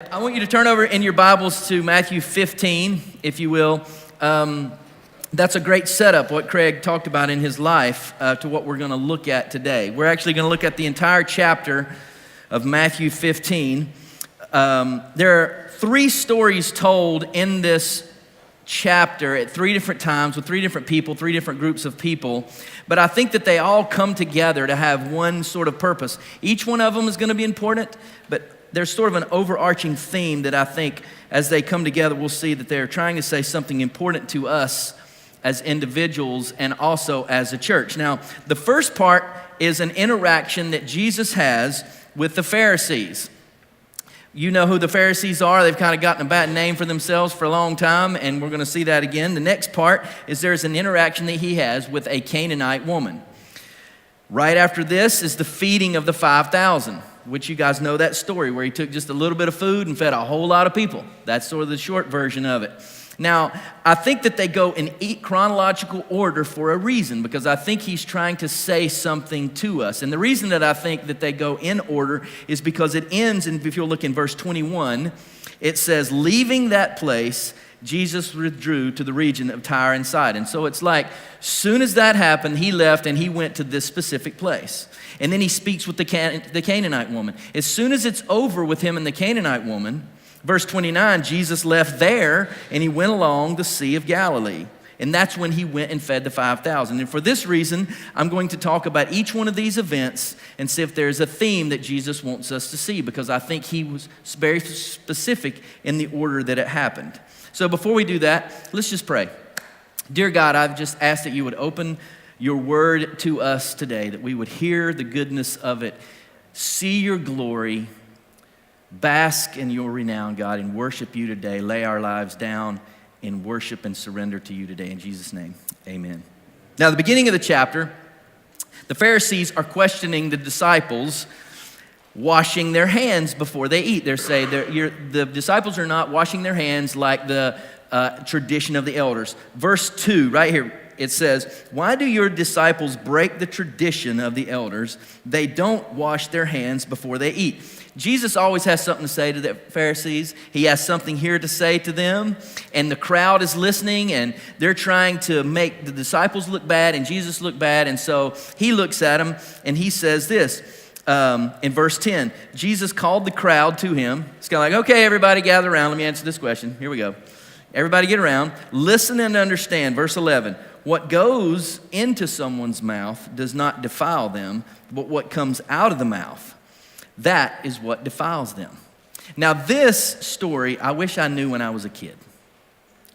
I want you to turn over in your Bibles to Matthew 15, if you will. That's a great setup, what Craig talked about in his life, to what we're going to look at today. We're actually going to look at the entire chapter of Matthew 15. There are three stories told in this chapter at three different times with three different people, three different groups of people. But I think that they all come together to have one sort of purpose. Each one of them is going to be important, but there's sort of an overarching theme that I think as they come together, we'll see that they're trying to say something important to us as individuals and also as a church. Now, the first part is an interaction that Jesus has with the Pharisees. You know who the Pharisees are. They've kind of gotten a bad name for themselves for a long time, and we're going to see that again. The next part is there's an interaction that he has with a Canaanite woman. Right after this is the feeding of the 5,000. Which you guys know that story where he took just a little bit of food and fed a whole lot of people. That's sort of the short version of it. Now, I think that they go in chronological order for a reason, because I think he's trying to say something to us. And the reason that I think that they go in order is because it ends, and if you'll look in verse 21, it says, leaving that place, Jesus withdrew to the region of Tyre and Sidon. So it's like, soon as that happened, he left and he went to this specific place. And then he speaks with the Canaanite woman. As soon as it's over with him and the Canaanite woman, verse 29, Jesus left there and he went along the Sea of Galilee. And that's when he went and fed the 5,000. And for this reason, I'm going to talk about each one of these events and see if there's a theme that Jesus wants us to see, because I think he was very specific in the order that it happened. So before we do that, let's just pray. Dear God, I've just asked that you would open your word to us today, that we would hear the goodness of it, see your glory, bask in your renown, God, and worship you today. Lay our lives down in worship and surrender to you today. In Jesus' name, amen. Now, the beginning of the chapter, the Pharisees are questioning the disciples washing their hands before they eat. They're saying the disciples are not washing their hands like the tradition of the elders. Verse 2, right here, it says, why do your disciples break the tradition of the elders? They don't wash their hands before they eat. Jesus always has something to say to the Pharisees. He has something here to say to them, and the crowd is listening, and they're trying to make the disciples look bad and Jesus look bad, and so he looks at them and he says this in verse 10. Jesus called the crowd to him. It's kind of like, okay, everybody gather around. Let me answer this question. Here we go. Everybody get around. Listen and understand. Verse 11. What goes into someone's mouth does not defile them, but what comes out of the mouth, that is what defiles them. Now, this story, I wish I knew when I was a kid.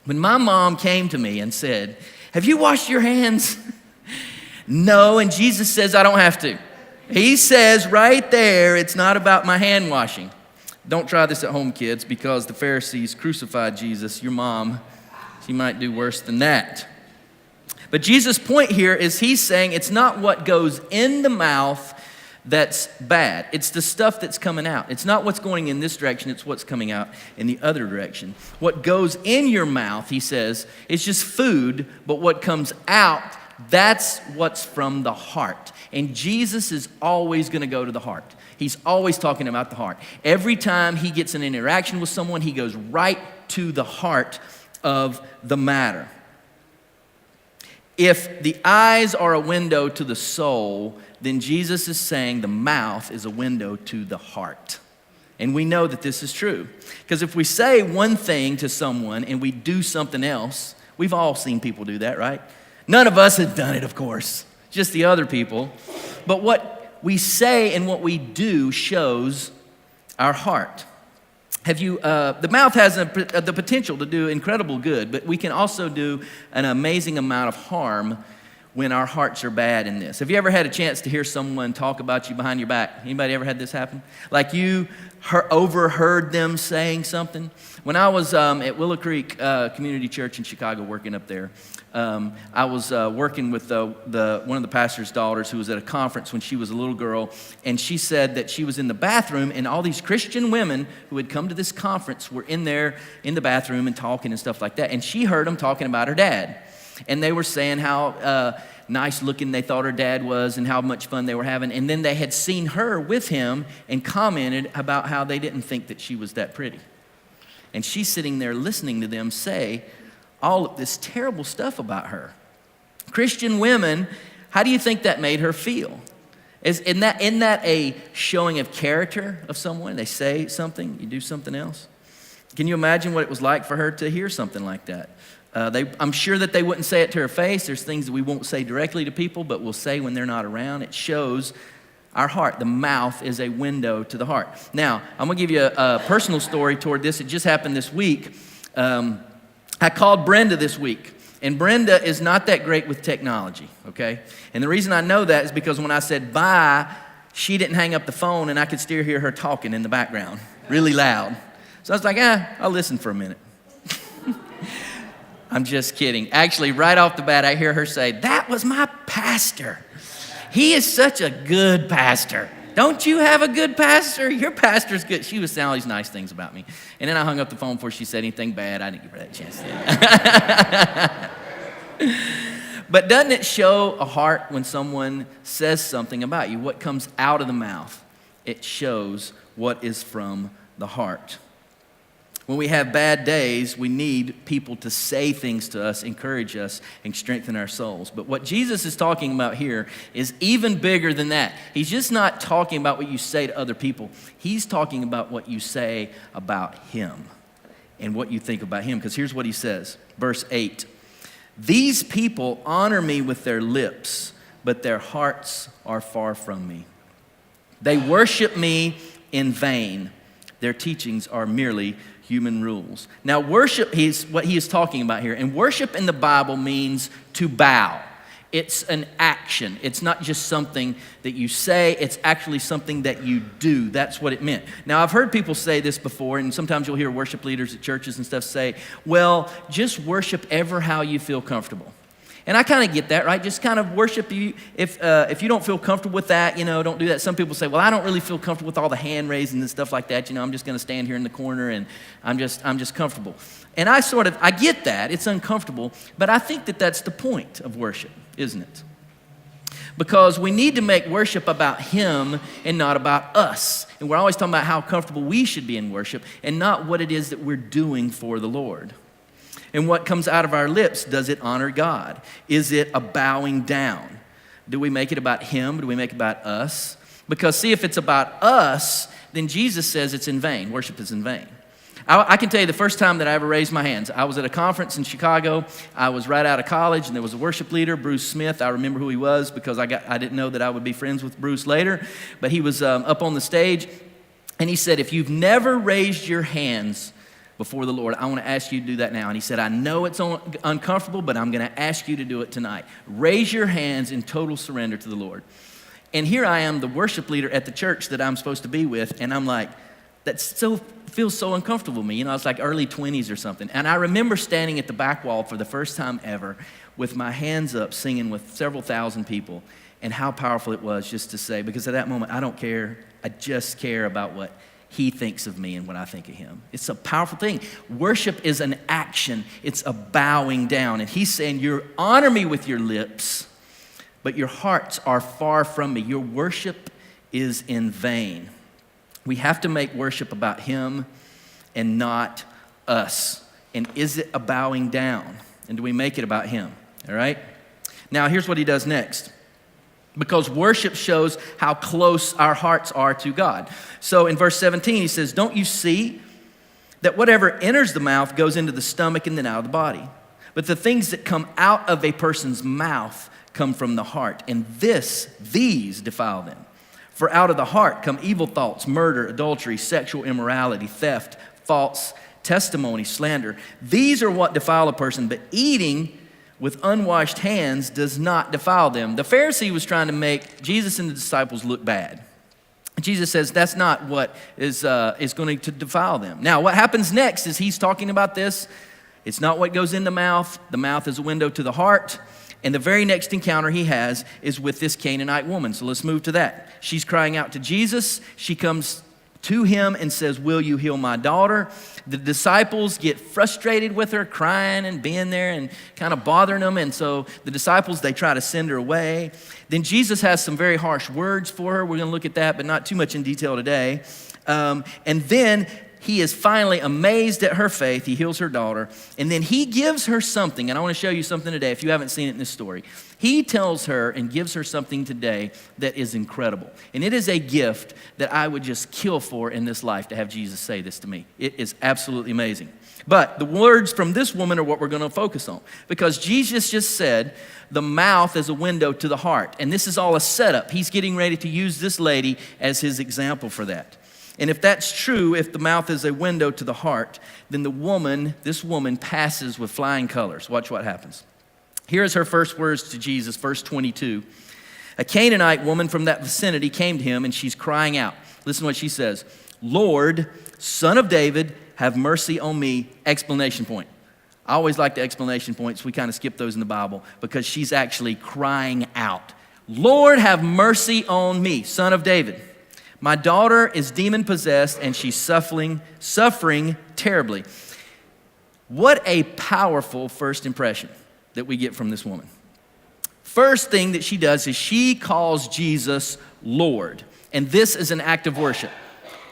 When my mom came to me and said, have you washed your hands? No, and Jesus says I don't have to. He says right there, it's not about my hand washing. Don't try this at home, kids, because the Pharisees crucified Jesus. Your mom, she might do worse than that. But Jesus' point here is he's saying it's not what goes in the mouth that's bad. It's the stuff that's coming out. It's not what's going in this direction. It's what's coming out in the other direction. What goes in your mouth, he says, is just food, but what comes out, that's what's from the heart. And Jesus is always going to go to the heart. He's always talking about the heart. Every time he gets an interaction with someone, he goes right to the heart of the matter. If the eyes are a window to the soul, then Jesus is saying the mouth is a window to the heart. And we know that this is true. Because if we say one thing to someone and we do something else, we've all seen people do that, right? None of us have done it, of course, just the other people. But what we say and what we do shows our heart. The mouth has the potential to do incredible good, but we can also do an amazing amount of harm when our hearts are bad in this. Have you ever had a chance to hear someone talk about you behind your back? Anybody ever had this happen? Like you overheard them saying something? When I was at Willow Creek Community Church in Chicago working up there, I was working with one of the pastor's daughters who was at a conference when she was a little girl, and she said that she was in the bathroom and all these Christian women who had come to this conference were in there in the bathroom and talking and stuff like that, and she heard them talking about her dad. And they were saying how nice looking they thought her dad was and how much fun they were having. And then they had seen her with him and commented about how they didn't think that she was that pretty. And she's sitting there listening to them say all of this terrible stuff about her. Christian women, how do you think that made her feel? Isn't that a showing of character of someone? They say something, you do something else. Can you imagine what it was like for her to hear something like that? I'm sure that they wouldn't say it to her face. There's things that we won't say directly to people, but we'll say when they're not around. It shows our heart. The mouth is a window to the heart. Now, I'm going to give you a personal story toward this. It just happened this week. I called Brenda this week. And Brenda is not that great with technology, okay? And the reason I know that is because when I said bye, she didn't hang up the phone and I could still hear her talking in the background, really loud. So I was like, I'll listen for a minute. I'm just kidding. Actually, right off the bat, I hear her say, that was my pastor. He is such a good pastor. Don't you have a good pastor? Your pastor's good. She was saying all these nice things about me. And then I hung up the phone before she said anything bad. I didn't give her that chance. But doesn't it show a heart when someone says something about you? What comes out of the mouth? It shows what is from the heart. When we have bad days, we need people to say things to us, encourage us, and strengthen our souls. But what Jesus is talking about here is even bigger than that. He's just not talking about what you say to other people. He's talking about what you say about him and what you think about him. Because here's what he says, verse 8. These people honor me with their lips, but their hearts are far from me. They worship me in vain. Their teachings are merely human rules. Now, worship is what he is talking about here. And worship in the Bible means to bow. It's an action. It's not just something that you say. It's actually something that you do. That's what it meant. Now, I've heard people say this before, and sometimes you'll hear worship leaders at churches and stuff say, well, just worship ever how you feel comfortable. And I kind of get that, right? Just kind of worship you. If you don't feel comfortable with that, don't do that. Some people say, well, I don't really feel comfortable with all the hand raising and stuff like that. I'm just going to stand here in the corner and I'm just comfortable. And I get that. It's uncomfortable. But I think that that's the point of worship, isn't it? Because we need to make worship about him and not about us. And we're always talking about how comfortable we should be in worship and not what it is that we're doing for the Lord. And what comes out of our lips, does it honor God? Is it a bowing down? Do we make it about him? Do we make it about us? Because see, if it's about us, then Jesus says it's in vain. Worship is in vain. I can tell you the first time that I ever raised my hands, I was at a conference in Chicago. I was right out of college, and there was a worship leader, Bruce Smith. I remember who he was because I didn't know that I would be friends with Bruce later. But he was up on the stage, and he said, if you've never raised your hands before the Lord, I want to ask you to do that now. And he said, I know it's uncomfortable, but I'm going to ask you to do it tonight. Raise your hands in total surrender to the Lord. And here I am, the worship leader at the church that I'm supposed to be with, and I'm like, that still feels so uncomfortable to me. It's like early 20s or something. And I remember standing at the back wall for the first time ever with my hands up singing with several thousand people, and how powerful it was just to say, because at that moment, I don't care. I just care about what he thinks of me and what I think of him. It's a powerful thing. Worship is an action. It's a bowing down. And he's saying, you honor me with your lips, but your hearts are far from me. Your worship is in vain. We have to make worship about him and not us. And is it a bowing down? And do we make it about him? All right? Now, here's what he does next. Because worship shows how close our hearts are to God. So in verse 17, he says, don't you see that whatever enters the mouth goes into the stomach and then out of the body? But the things that come out of a person's mouth come from the heart, and these defile them. For out of the heart come evil thoughts, murder, adultery, sexual immorality, theft, false testimony, slander. These are what defile a person, but eating with unwashed hands does not defile them. The Pharisee was trying to make Jesus and the disciples look bad. Jesus says that's not what is going to defile them. Now, what happens next is he's talking about this. It's not what goes in the mouth. The mouth is a window to the heart. And the very next encounter he has is with this Canaanite woman. So let's move to that. She's crying out to Jesus. She comes to him and says, will you heal my daughter? The disciples get frustrated with her, crying and being there and kind of bothering them. And so the disciples, they try to send her away. Then Jesus has some very harsh words for her. We're going to look at that, but not too much in detail today. And then he is finally amazed at her faith. He heals her daughter. And then he gives her something. And I want to show you something today if you haven't seen it in this story. He tells her and gives her something today that is incredible. And it is a gift that I would just kill for in this life to have Jesus say this to me. It is absolutely amazing. But the words from this woman are what we're going to focus on. Because Jesus just said the mouth is a window to the heart. And this is all a setup. He's getting ready to use this lady as his example for that. And if that's true, if the mouth is a window to the heart, then this woman passes with flying colors. Watch what happens. Here's her first words to Jesus, verse 22. A Canaanite woman from that vicinity came to him, and she's crying out. Listen to what she says. Lord, Son of David, have mercy on me, exclamation point. I always like the exclamation points. We kind of skip those in the Bible because she's actually crying out. Lord, have mercy on me, Son of David. My daughter is demon-possessed, and she's suffering terribly. What a powerful first impression that we get from this woman. First thing that she does is she calls Jesus Lord. And this is an act of worship.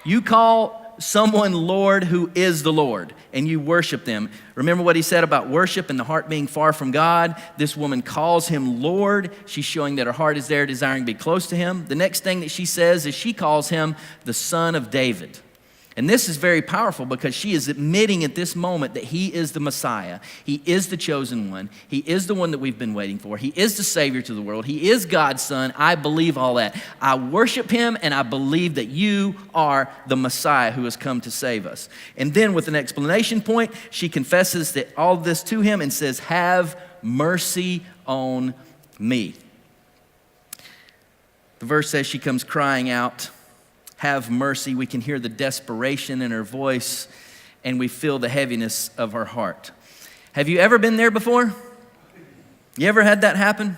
You call someone Lord who is the Lord, and you worship them. Remember what he said about worship and the heart being far from God? This woman calls him Lord. She's showing that her heart is there, desiring to be close to him. The next thing that she says is she calls him the Son of David. And this is very powerful because she is admitting at this moment that he is the Messiah. He is the chosen one. He is the one that we've been waiting for. He is the Savior to the world. He is God's Son. I believe all that. I worship him, and I believe that you are the Messiah who has come to save us. And then with an explanation point, she confesses that all of this to him and says, have mercy on me. The verse says she comes crying out, have mercy. We can hear the desperation in her voice, and we feel the heaviness of her heart. Have you ever been there before? You ever had that happen?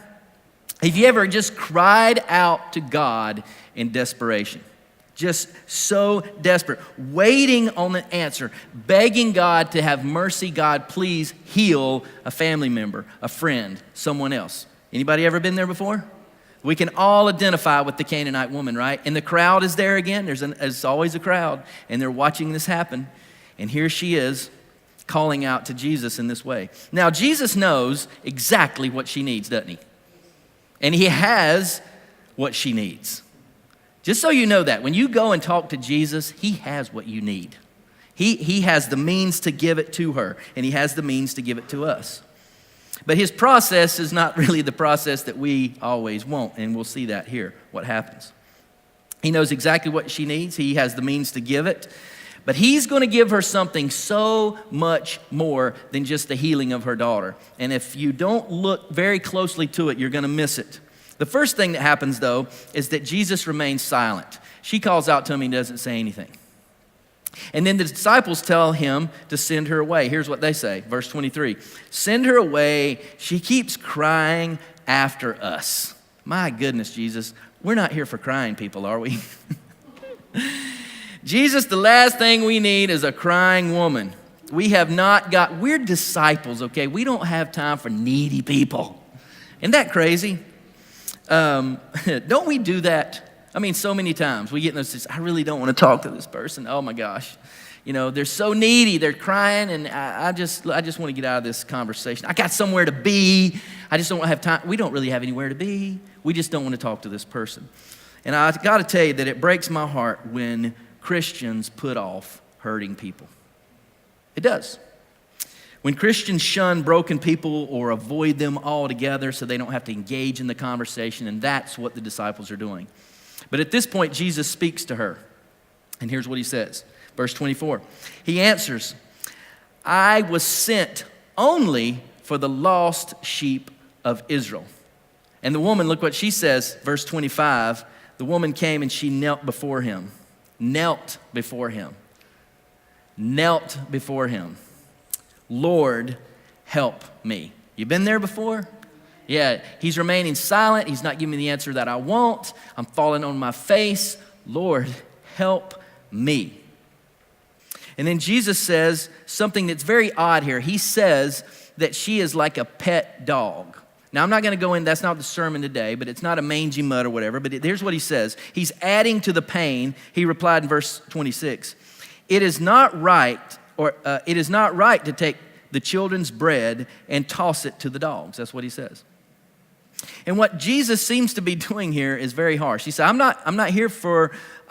Have you ever just cried out to God in desperation? Just so desperate, waiting on an answer, begging God to have mercy. God, please heal a family member, a friend, someone else. Anybody ever been there before? We can all identify with the Canaanite woman, right? And the crowd is there again. There's always a crowd, and they're watching this happen. And here she is calling out to Jesus in this way. Now, Jesus knows exactly what she needs, doesn't he? And he has what she needs. Just so you know that, when you go and talk to Jesus, he has what you need. He has the means to give it to her, and he has the means to give it to us. But his process is not really the process that we always want, and we'll see that here, what happens. He knows exactly what she needs. He has the means to give it. But he's going to give her something so much more than just the healing of her daughter. And if you don't look very closely to it, you're going to miss it. The first thing that happens, though, is that Jesus remains silent. She calls out to him, he doesn't say anything. And then the disciples tell him to send her away. Here's what they say, verse 23. Send her away. She keeps crying after us. My goodness, Jesus. We're not here for crying people, are we? Jesus, the last thing we need is a crying woman. We're disciples, okay? We don't have time for needy people. Isn't that crazy? Don't we do that? I mean, so many times we get in those, I really don't want to talk to this person. Oh my gosh. You know, they're so needy, they're crying, and I just want to get out of this conversation. I got somewhere to be. I just don't have time. We don't really have anywhere to be. We just don't want to talk to this person. And I got to tell you that it breaks my heart when Christians put off hurting people. It does. When Christians shun broken people or avoid them altogether so they don't have to engage in the conversation, and that's what the disciples are doing. But at this point, Jesus speaks to her. And here's what he says. Verse 24. He answers, I was sent only for the lost sheep of Israel. And the woman, look what she says, verse 25. The woman came and she knelt before him. Knelt before him. Knelt before him. Lord, help me. You been there before? Yeah, he's remaining silent. He's not giving me the answer that I want. I'm falling on my face. Lord, help me. And then Jesus says something that's very odd here. He says that she is like a pet dog. Now, I'm not going to go in, that's not the sermon today, but it's not a mangy mutt or whatever. But here's what he says. He's adding to the pain. He replied in verse 26, it is not right to take the children's bread and toss it to the dogs. That's what he says. And what Jesus seems to be doing here is very harsh. He said, I'm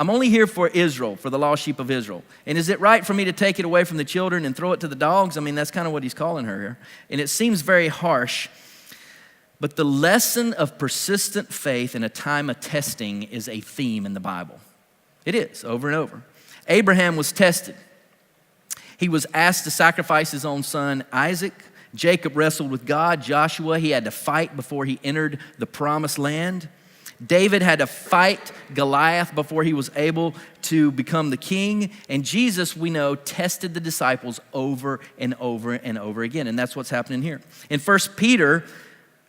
only here for Israel, for the lost sheep of Israel. And is it right for me to take it away from the children and throw it to the dogs? I mean, that's kind of what he's calling her here. And it seems very harsh. But the lesson of persistent faith in a time of testing is a theme in the Bible. It is, over and over. Abraham was tested. He was asked to sacrifice his own son, Isaac. Jacob wrestled with God. Joshua, he had to fight before he entered the promised land. David had to fight Goliath before he was able to become the king. And Jesus, we know, tested the disciples over and over and over again. And that's what's happening here. In 1 Peter,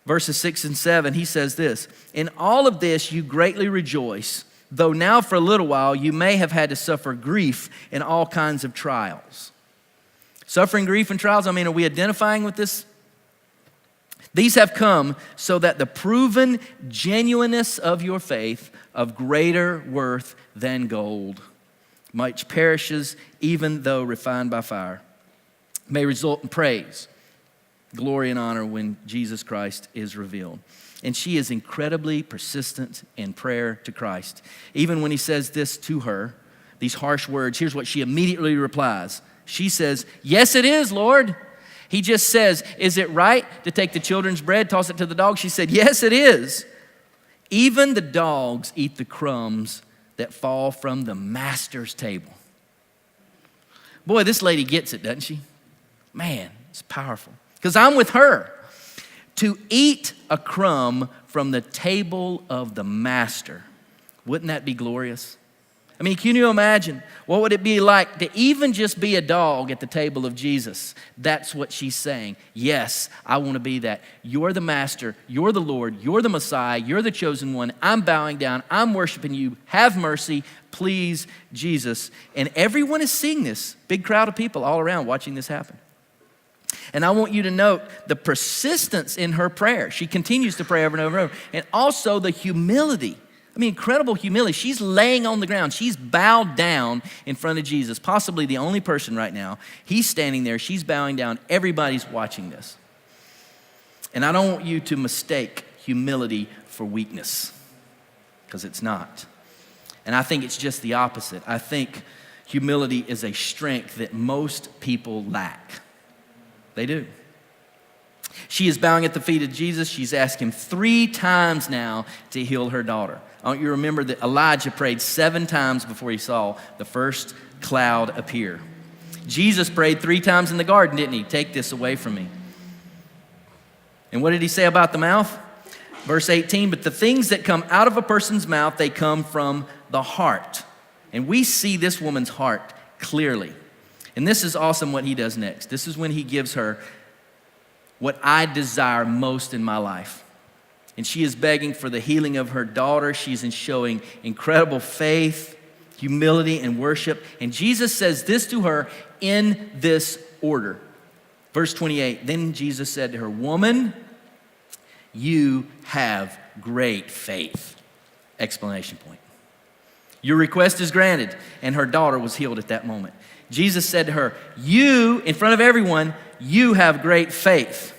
verses 6 and 7, he says this, in all of this you greatly rejoice, though now for a little while you may have had to suffer grief in all kinds of trials. Suffering, grief, and trials, I mean, are we identifying with this? These have come so that the proven genuineness of your faith of greater worth than gold, which perishes even though refined by fire, may result in praise, glory, and honor when Jesus Christ is revealed. And she is incredibly persistent in prayer to Christ. Even when he says this to her, these harsh words, here's what she immediately replies. She says, yes, it is, Lord. He just says, is it right to take the children's bread, toss it to the dogs? She said, yes, it is. Even the dogs eat the crumbs that fall from the master's table. Boy, this lady gets it, doesn't she? Man, it's powerful. Because I'm with her. To eat a crumb from the table of the master, wouldn't that be glorious? I mean, can you imagine what would it be like to even just be a dog at the table of Jesus? That's what she's saying. Yes, I want to be that. You're the master. You're the Lord. You're the Messiah. You're the chosen one. I'm bowing down. I'm worshiping you. Have mercy. Please, Jesus. And everyone is seeing this. Big crowd of people all around watching this happen. And I want you to note the persistence in her prayer. She continues to pray over and over and over. And also the humility. I mean, incredible humility. She's laying on the ground. She's bowed down in front of Jesus, possibly the only person right now. He's standing there. She's bowing down. Everybody's watching this. And I don't want you to mistake humility for weakness, because it's not. And I think it's just the opposite. I think humility is a strength that most people lack. They do. She is bowing at the feet of Jesus. She's asked him 3 times now to heal her daughter. I want you to remember that Elijah prayed 7 times before he saw the first cloud appear. Jesus prayed 3 times in the garden, didn't he? Take this away from me. And what did he say about the mouth? Verse 18, but the things that come out of a person's mouth, they come from the heart. And we see this woman's heart clearly. And this is awesome what he does next. This is when he gives her what I desire most in my life. And she is begging for the healing of her daughter. She's showing incredible faith, humility, and worship. And Jesus says this to her in this order. Verse 28, then Jesus said to her, woman, you have great faith. Exclamation point. Your request is granted. And her daughter was healed at that moment. Jesus said to her, you, in front of everyone, you have great faith.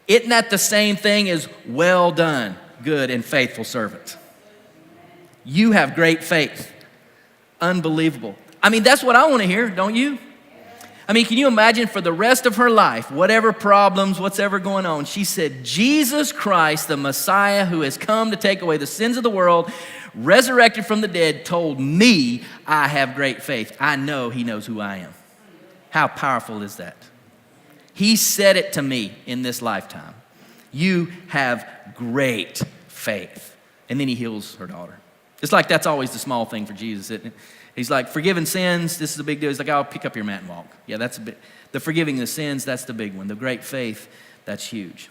Isn't that the same thing as well done, good and faithful servant? You have great faith. Unbelievable. I mean, that's what I want to hear, don't you? I mean, can you imagine for the rest of her life, whatever problems, whatever going on, she said, Jesus Christ, the Messiah who has come to take away the sins of the world, resurrected from the dead, told me I have great faith. I know he knows who I am. How powerful is that? He said it to me in this lifetime. You have great faith. And then he heals her daughter. It's like that's always the small thing for Jesus, isn't it? He's like, forgiving sins, this is a big deal. He's like, I'll pick up your mat and walk. Yeah, that's a bit. The forgiving the sins, that's the big one. The great faith, that's huge.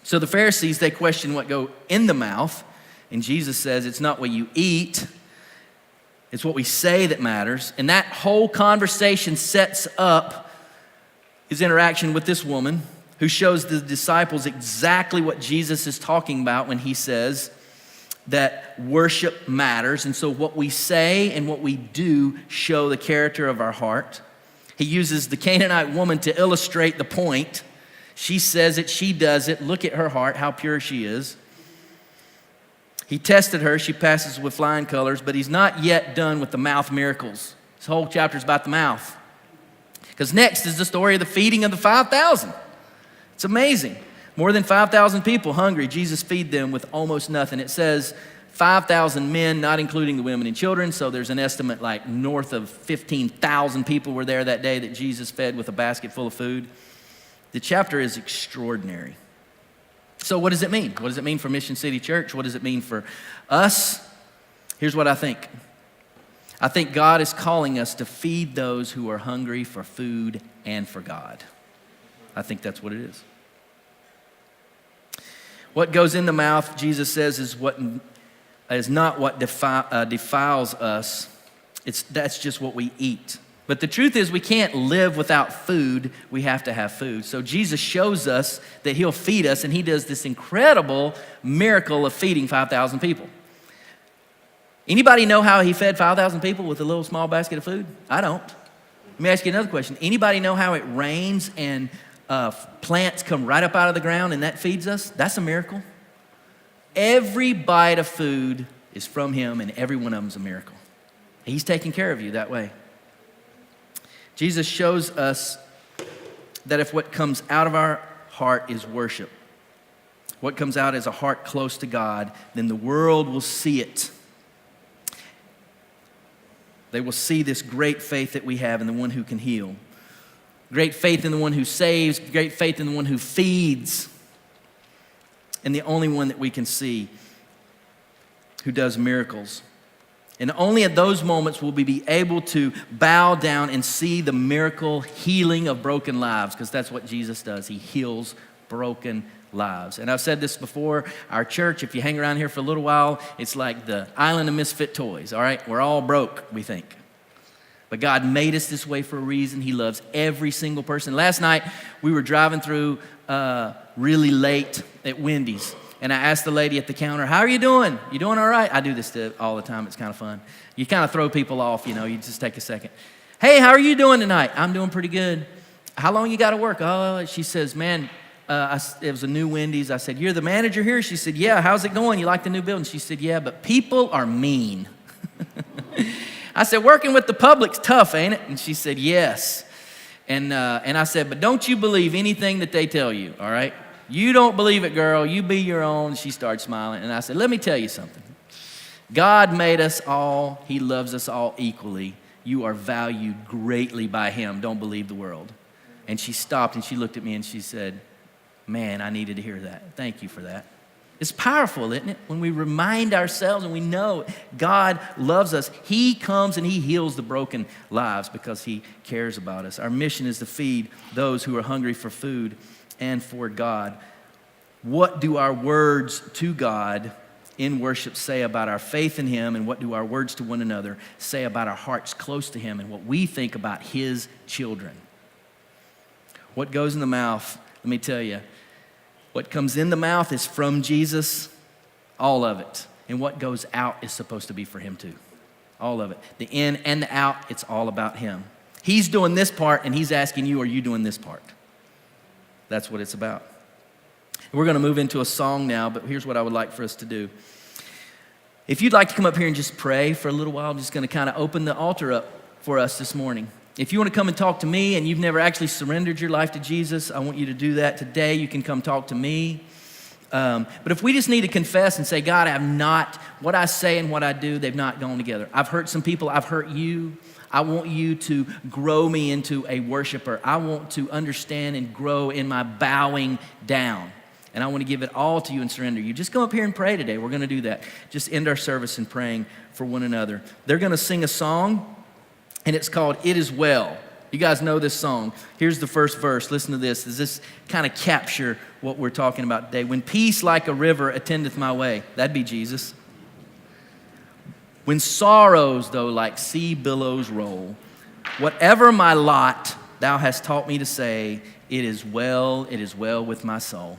So the Pharisees, they question what go in the mouth. And Jesus says, it's not what you eat, It's what we say that matters. And that whole conversation sets up his interaction with this woman, who shows the disciples exactly what Jesus is talking about when he says that worship matters. And so what we say and what we do show the character of our heart. He uses the Canaanite woman to illustrate the point. She says it, she does it. Look at her heart, how pure she is. He tested her, she passes with flying colors, but he's not yet done with the mouth miracles. This whole chapter is about the mouth. Because next is the story of the feeding of the 5,000. It's amazing. More than 5,000 people hungry. Jesus feed them with almost nothing. It says 5,000 men, not including the women and children. So there's an estimate like north of 15,000 people were there that day that Jesus fed with a basket full of food. The chapter is extraordinary. So what does it mean? What does it mean for Mission City Church? What does it mean for us? Here's what I think. I think God is calling us to feed those who are hungry for food and for God. I think that's what it is. What goes in the mouth, Jesus says, is not what defiles us. That's just what we eat. But the truth is we can't live without food. We have to have food. So Jesus shows us that he'll feed us, and he does this incredible miracle of feeding 5,000 people. Anybody know how he fed 5,000 people with a little small basket of food? I don't. Let me ask you another question. Anybody know how it rains and plants come right up out of the ground and that feeds us? That's a miracle. Every bite of food is from him, and every one of them is a miracle. He's taking care of you that way. Jesus shows us that if what comes out of our heart is worship, what comes out is a heart close to God, then the world will see it. They will see this great faith that we have in the one who can heal. Great faith in the one who saves, great faith in the one who feeds, and the only one that we can see who does miracles. And only at those moments will we be able to bow down and see the miracle healing of broken lives, because that's what Jesus does. He heals broken lives. And I've said this before, our church, if you hang around here for a little while, it's like the island of misfit toys, all right? We're all broke, we think. But God made us this way for a reason. He loves every single person. Last night, we were driving through really late at Wendy's. And I asked the lady at the counter, how are you doing? You doing all right? I do this all the time. It's kind of fun. You kind of throw people off, you just take a second. Hey, how are you doing tonight? I'm doing pretty good. How long you got to work? Oh, she says, man, it was a new Wendy's. I said, you're the manager here? She said, yeah. How's it going? You like the new building? She said, yeah, but people are mean. I said, working with the public's tough, ain't it? And she said, yes. And I said, but don't you believe anything that they tell you, all right? You don't believe it, girl. You be your own. She started smiling. And I said, let me tell you something. God made us all. He loves us all equally. You are valued greatly by him. Don't believe the world. And she stopped and she looked at me and she said, man, I needed to hear that. Thank you for that. It's powerful, isn't it? When we remind ourselves and we know God loves us, he comes and he heals the broken lives because he cares about us. Our mission is to feed those who are hungry for food and for God. What do our words to God in worship say about our faith in him, and what do our words to one another say about our hearts close to him and what we think about his children? What goes in the mouth, let me tell you, what comes in the mouth is from Jesus, all of it. And what goes out is supposed to be for him too. All of it. The in and the out, it's all about him. He's doing this part and he's asking you, are you doing this part? That's what it's about. We're going to move into a song now, but here's what I would like for us to do. If you'd like to come up here and just pray for a little while, I'm just going to kind of open the altar up for us this morning. If you want to come and talk to me and you've never actually surrendered your life to Jesus, I want you to do that today. You can come talk to me. But if we just need to confess and say, God, what I say and what I do, they've not gone together. I've hurt some people. I've hurt you. I want you to grow me into a worshiper. I want to understand and grow in my bowing down. And I want to give it all to you and surrender you. Just come up here and pray today. We're going to do that. Just end our service in praying for one another. They're going to sing a song, and it's called It Is Well. You guys know this song. Here's the first verse. Listen to this. Does this kind of capture what we're talking about today? When peace like a river attendeth my way. That'd be Jesus. When sorrows, though, like sea billows roll, whatever my lot, thou hast taught me to say, it is well with my soul.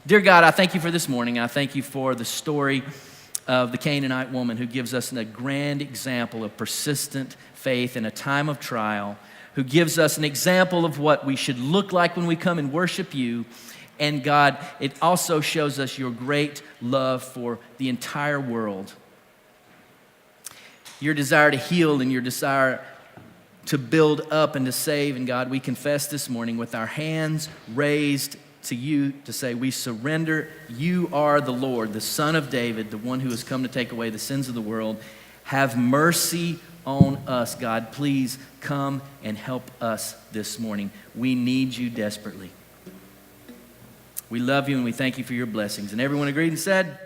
Dear God, I thank you for this morning. I thank you for the story of the Canaanite woman who gives us a grand example of persistent faith in a time of trial, who gives us an example of what we should look like when we come and worship you. And God, it also shows us your great love for the entire world. Your desire to heal and your desire to build up and to save. And God, we confess this morning with our hands raised to you to say, we surrender. You are the Lord, the Son of David, the one who has come to take away the sins of the world. Have mercy on us, God. Please come and help us this morning. We need you desperately. We love you and we thank you for your blessings. And everyone agreed and said,